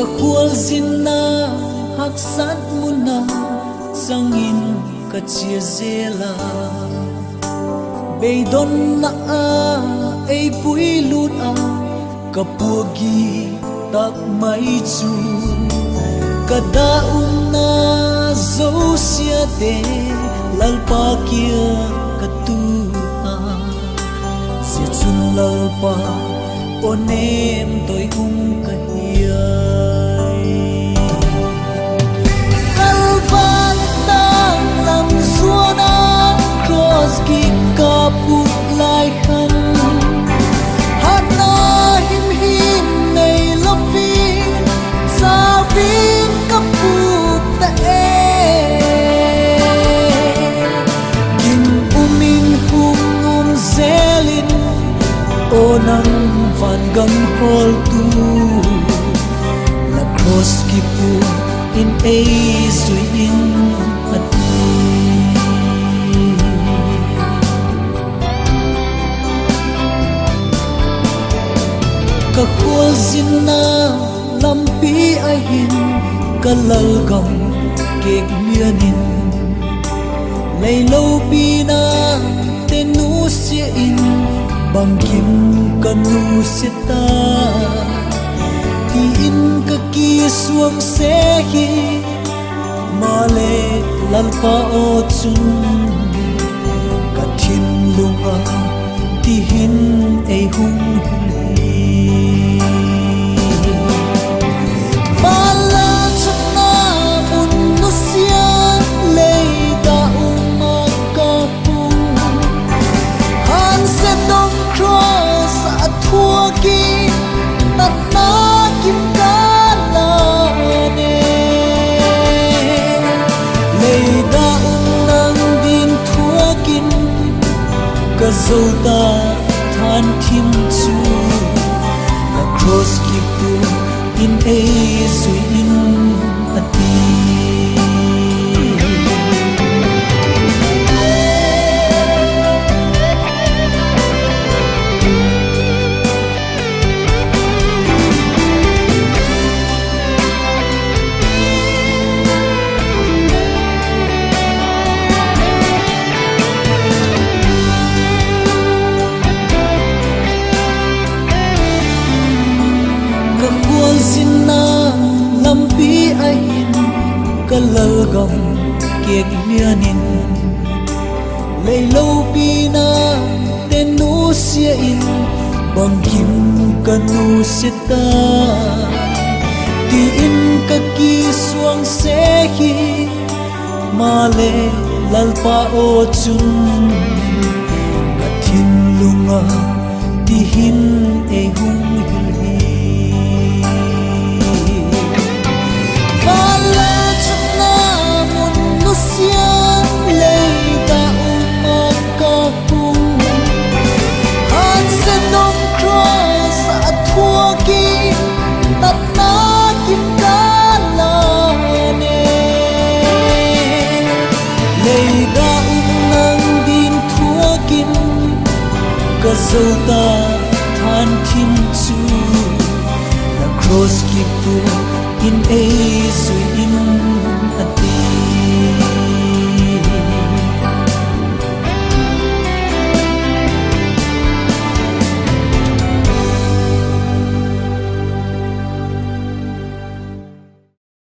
ka khwal zin na hak sat muna sangin ka chia zela beidon na a ei pui lut a ka puagi tak mai chu ka da na zo sia te lalpa kia ka tu a sia chun lalpa onem tôi cũng ka hiai kalvan tang lam suana cross ki ka put lai khan hana him him nei lovi sa vin ka put ta gin umin hum zelin onang van gam hol tu la cross ki pu in a sui in ati ka khol zin na lampi a hin ka lal gam kek mianin lei lo pi na te nu sia in bang kim kanu sita ti in ka ki suang se hi male lalpa o chun ka thin lunga ti hin ei hung vala chuna un nu sia le da uma ka pu han se dong cross thua ki tat na kim ka la ne lei da nang din thua kin ka zo ta than thim chu la cross ki pu in a sui in ati zina lampi ahin kalalgam kek mianin leilo pina tenu sia in bangkim kanu sita ti in ka ki suang se hi male lalpa o chun ka thin lunga ti hin e hung zo ta than thim chu la cross ki pu in a sui in